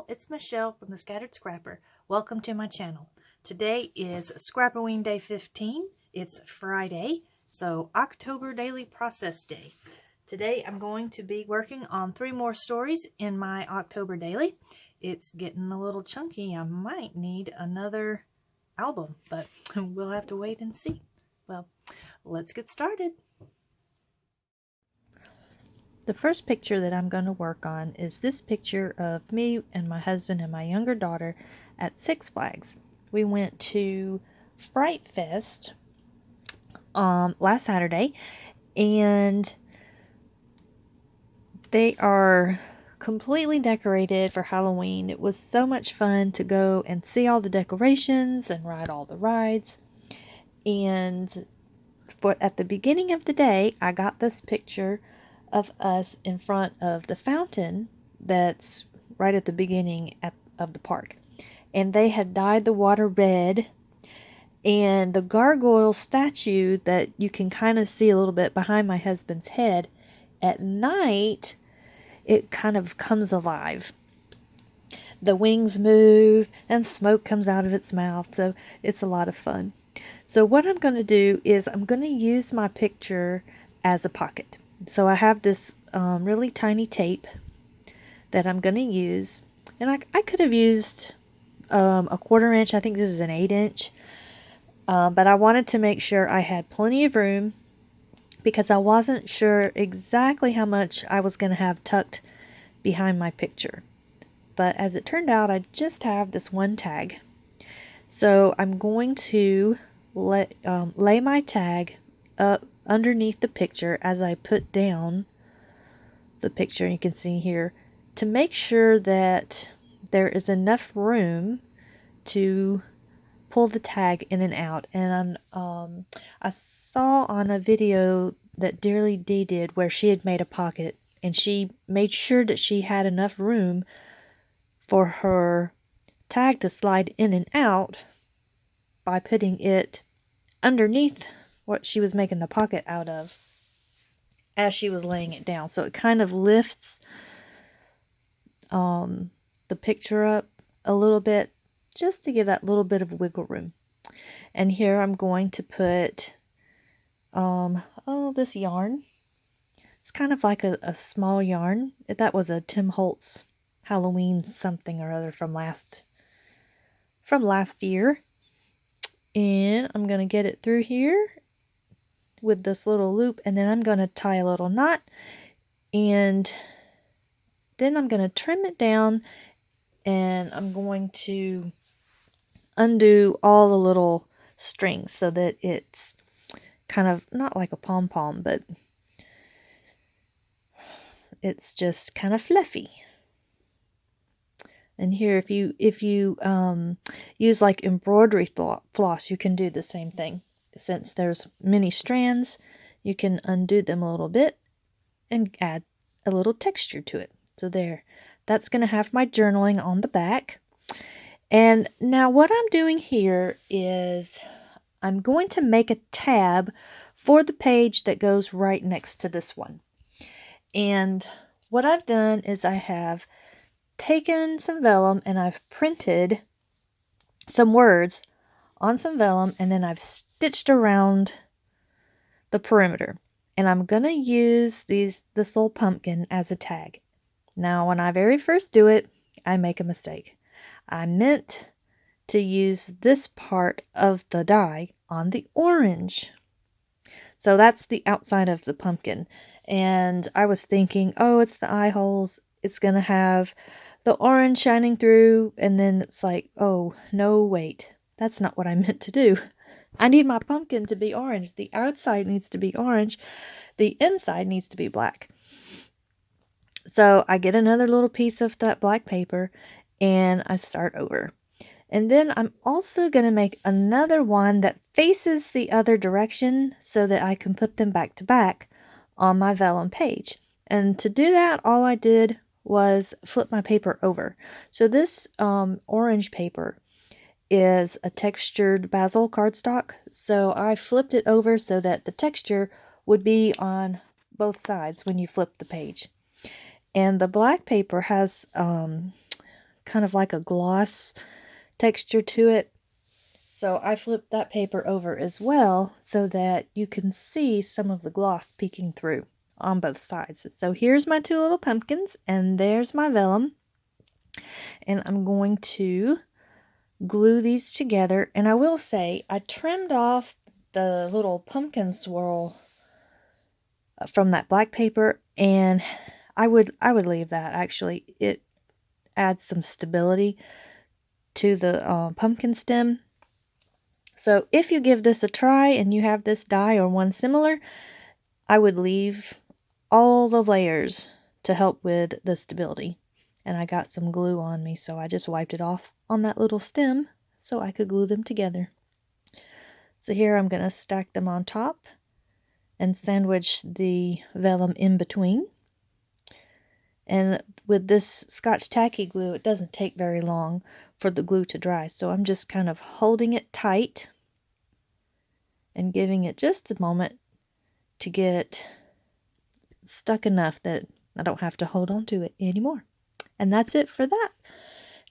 it's Michelle from the Scattered Scrapper. Welcome to my channel. Today is Scrap-O-WEEN Day 15. It's Friday, so October Daily Process Day. Today I'm going to be working on 3 more stories in my October Daily. It's getting a little chunky. I might need another album, but we'll have to wait and see. Well, let's get started. The first picture that I'm going to work on is this picture of me and my husband and my younger daughter at Six Flags. We went to Fright Fest last Saturday, and they are completely decorated for Halloween. It was so much fun to go and see all the decorations and ride all the rides. And at the beginning of the day, I got this picture of us in front of the fountain that's right at the beginning of the park. And they had dyed the water red, and the gargoyle statue that you can kind of see a little bit behind my husband's head, at night it kind of comes alive. The wings move and smoke comes out of its mouth, so it's a lot of fun. So what I'm going to do is I'm going to use my picture as a pocket. So I have this really tiny tape that I'm going to use, and I could have used a 1/4 inch. I think this is an 8 inch, but I wanted to make sure I had plenty of room because I wasn't sure exactly how much I was going to have tucked behind my picture. But as it turned out, I just have this one tag. So I'm going to lay my tag up underneath the picture as I put down the picture. You can see here to make sure that there is enough room to pull the tag in and out. And I saw on a video that Dearly Dee did where she had made a pocket, and she made sure that she had enough room for her tag to slide in and out by putting it underneath what she was making the pocket out of as she was laying it down. So it kind of lifts the picture up a little bit, just to give that little bit of wiggle room. And here I'm going to put this yarn. It's kind of like a small yarn. That was a Tim Holtz Halloween something or other from last year. And I'm going to get it through here with this little loop, and then I'm going to tie a little knot, and then I'm going to trim it down, and I'm going to undo all the little strings so that it's kind of not like a pom-pom, but it's just kind of fluffy. And here, if you use like embroidery floss, you can do the same thing. Since there's many strands, you can undo them a little bit and add a little texture to it. So there, that's going to have my journaling on the back. And now what I'm doing here is I'm going to make a tab for the page that goes right next to this one. And what I've done is I have taken some vellum and I've printed some words on some vellum, and then I've stitched around the perimeter. And I'm going to use this little pumpkin as a tag. Now, when I very first do it, I make a mistake. I meant to use this part of the die on the orange. So that's the outside of the pumpkin. And I was thinking, oh, it's the eye holes. It's going to have the orange shining through. And then it's like, oh, no, wait. That's not what I meant to do. I need my pumpkin to be orange. The outside needs to be orange. The inside needs to be black. So I get another little piece of that black paper and I start over. And then I'm also going to make another one that faces the other direction so that I can put them back to back on my vellum page. And to do that, all I did was flip my paper over. So this orange paper is a textured basil cardstock, so I flipped it over so that the texture would be on both sides when you flip the page. And the black paper has kind of like a gloss texture to it. So I flipped that paper over as well so that you can see some of the gloss peeking through on both sides. So here's my two little pumpkins, and there's my vellum. And I'm going to glue these together. And I will say, I trimmed off the little pumpkin swirl from that black paper, and I would leave that. Actually, it adds some stability to the pumpkin stem. So if you give this a try and you have this die or one similar, I would leave all the layers to help with the stability. And I got some glue on me, so I just wiped it off on that little stem so I could glue them together. So here I'm going to stack them on top and sandwich the vellum in between. And with this Scotch tacky glue, it doesn't take very long for the glue to dry. So I'm just kind of holding it tight and giving it just a moment to get stuck enough that I don't have to hold on to it anymore. And that's it for that.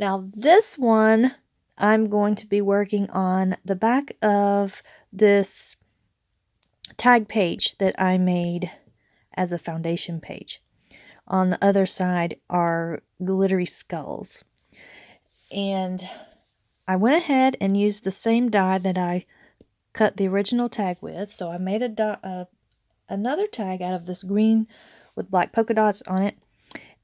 Now this one, I'm going to be working on the back of this tag page that I made as a foundation page. On the other side are glittery skulls. And I went ahead and used the same die that I cut the original tag with. So I made another tag out of this green with black polka dots on it.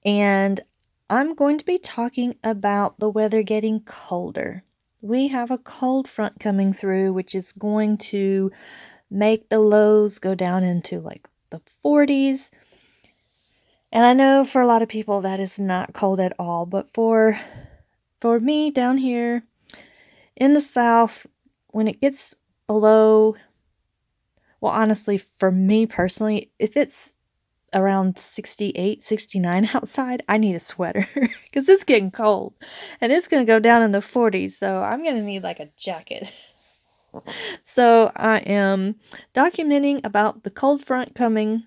And I'm going to be talking about the weather getting colder. We have a cold front coming through, which is going to make the lows go down into like the 40s. And I know for a lot of people that is not cold at all, but for me down here in the South, when it gets below, well, honestly, for me personally, if it's around 68, 69 outside, I need a sweater because it's getting cold and it's going to go down in the 40s. So I'm going to need like a jacket. So I am documenting about the cold front coming.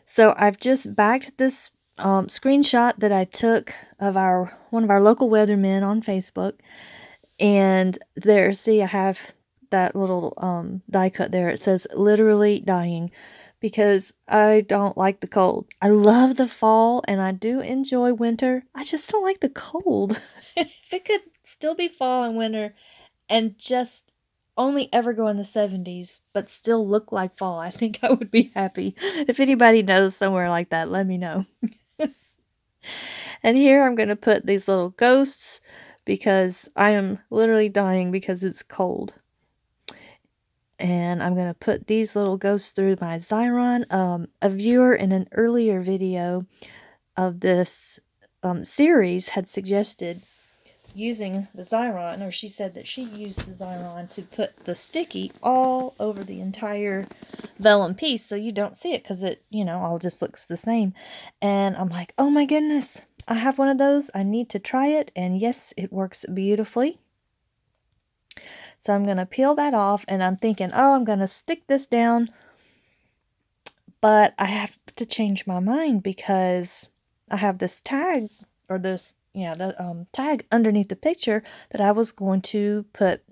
So I've just backed this screenshot that I took of one of our local weathermen on Facebook. And there, see, I have that little die cut there. It says literally dying because I don't like the cold. I love the fall and I do enjoy winter. I just don't like the cold. If it could still be fall and winter and just only ever go in the 70s but still look like fall, I think I would be happy. If anybody knows somewhere like that, let me know. And here I'm going to put these little ghosts because I am literally dying because it's cold. And I'm going to put these little ghosts through my Xyron. A viewer in an earlier video of this series had suggested using the Xyron, or she said that she used the Xyron to put the sticky all over the entire vellum piece so you don't see it because it, all just looks the same. And I'm like, oh my goodness, I have one of those. I need to try it. And yes, it works beautifully. So I'm going to peel that off and I'm thinking, oh, I'm going to stick this down. But I have to change my mind because I have this tag or this, the tag underneath the picture that I was going to put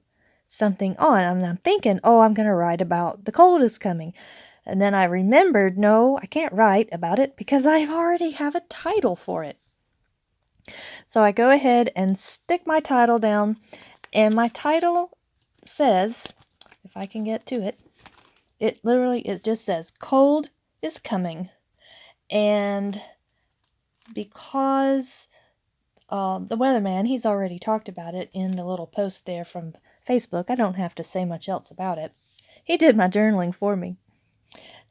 something on. And I'm thinking, oh, I'm going to write about the cold is coming. And then I remembered, no, I can't write about it because I already have a title for it. So I go ahead and stick my title down, and my title says, if I can get to it, it just says, cold is coming. And because the weatherman, he's already talked about it in the little post there from Facebook, I don't have to say much else about it. He did my journaling for me.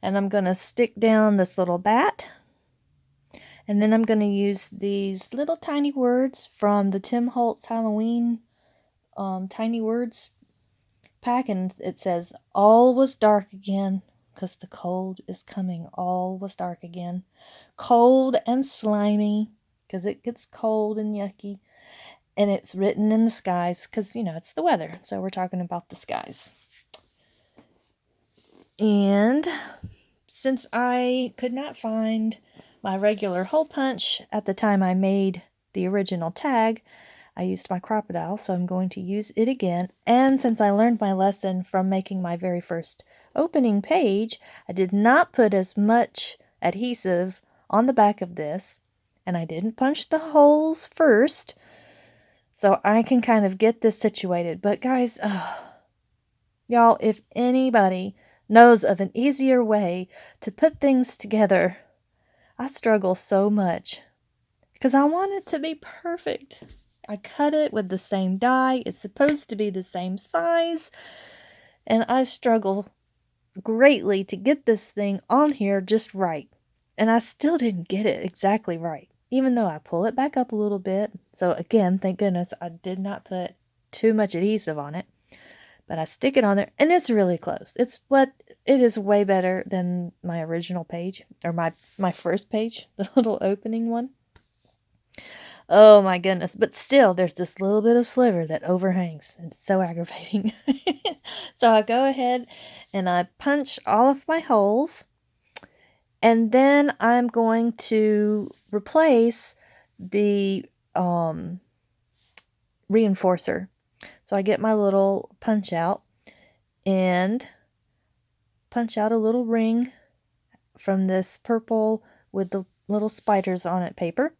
And I'm going to stick down this little bat. And then I'm going to use these little tiny words from the Tim Holtz Halloween Tiny Words pack. And it says, all was dark again because the cold is coming. All was dark again. Cold and slimy because it gets cold and yucky. And it's written in the skies because, it's the weather. So we're talking about the skies. And since I could not find my regular hole punch at the time I made the original tag, I used my crocodile, so I'm going to use it again. And since I learned my lesson from making my very first opening page, I did not put as much adhesive on the back of this, and I didn't punch the holes first, so I can kind of get this situated. But guys, y'all, if anybody knows of an easier way to put things together, I struggle so much because I want it to be perfect. I cut it with the same die. It's supposed to be the same size. And I struggle greatly to get this thing on here just right. And I still didn't get it exactly right, even though I pull it back up a little bit. So again, thank goodness I did not put too much adhesive on it. But I stick it on there, and it's really close. It is way better than my original page, or my first page, the little opening one. Oh my goodness. But still, there's this little bit of sliver that overhangs, and it's so aggravating. So I go ahead and I punch all of my holes, and then I'm going to replace the reinforcer. So I get my little punch out and punch out a little ring from this purple with the little spiders on it paper,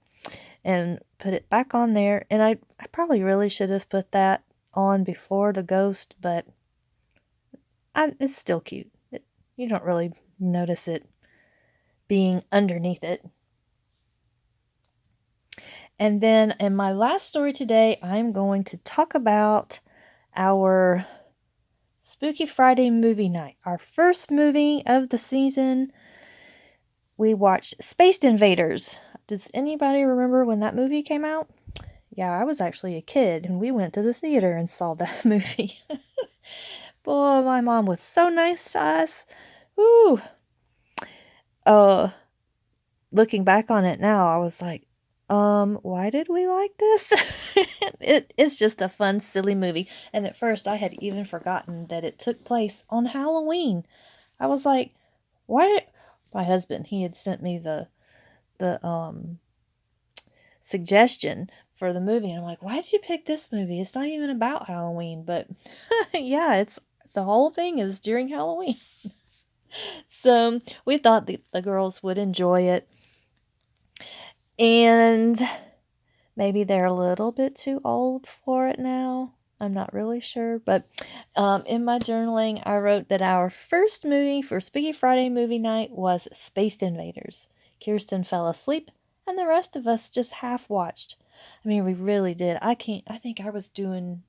and put it back on there. And I probably really should have put that on before the ghost, but it's still cute. You don't really notice it being underneath it. And then in my last story today, I'm going to talk about our Spooky Friday movie night. Our first movie of the season. We watched Space Invaders. Does anybody remember when that movie came out? Yeah, I was actually a kid, and we went to the theater and saw that movie. Boy, my mom was so nice to us. Woo! Looking back on it now, I was like, why did we like this? It's just a fun, silly movie. And at first, I had even forgotten that it took place on Halloween. I was like, why did... My husband, he had sent me the suggestion for the movie, and I'm like, why did you pick this movie? It's not even about Halloween. But yeah, it's the whole thing is during Halloween. So we thought the girls would enjoy it, and maybe they're a little bit too old for it now. I'm not really sure, but in my journaling, I wrote that our first movie for Spooky Friday movie night was Space Invaders. Kirsten fell asleep, and the rest of us just half watched. I mean, we really did. I think I was doing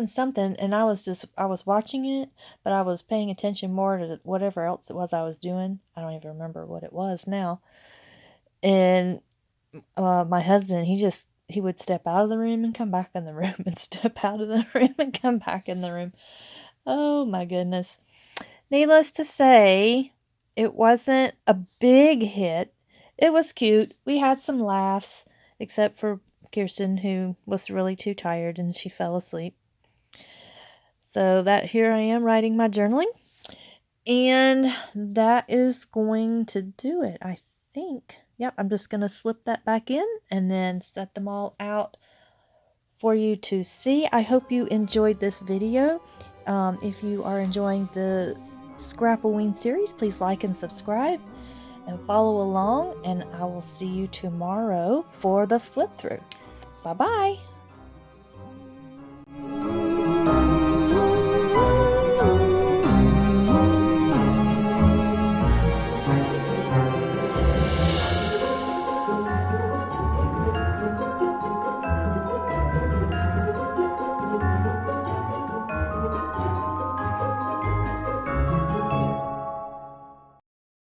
something, and I was watching it, but I was paying attention more to whatever else it was I was doing. I don't even remember what it was now. And my husband, he would step out of the room and come back in the room, and step out of the room and come back in the room. Oh my goodness. Needless to say, it wasn't a big hit. It was cute. We had some laughs, except for Kirsten, who was really too tired and she fell asleep. So here I am writing my journaling. And that is going to do it, I think. Yep, I'm just going to slip that back in and then set them all out for you to see. I hope you enjoyed this video. If you are enjoying the Scrap-O-WEEN series, please like and subscribe and follow along, and I will see you tomorrow for the flip through. Bye-bye.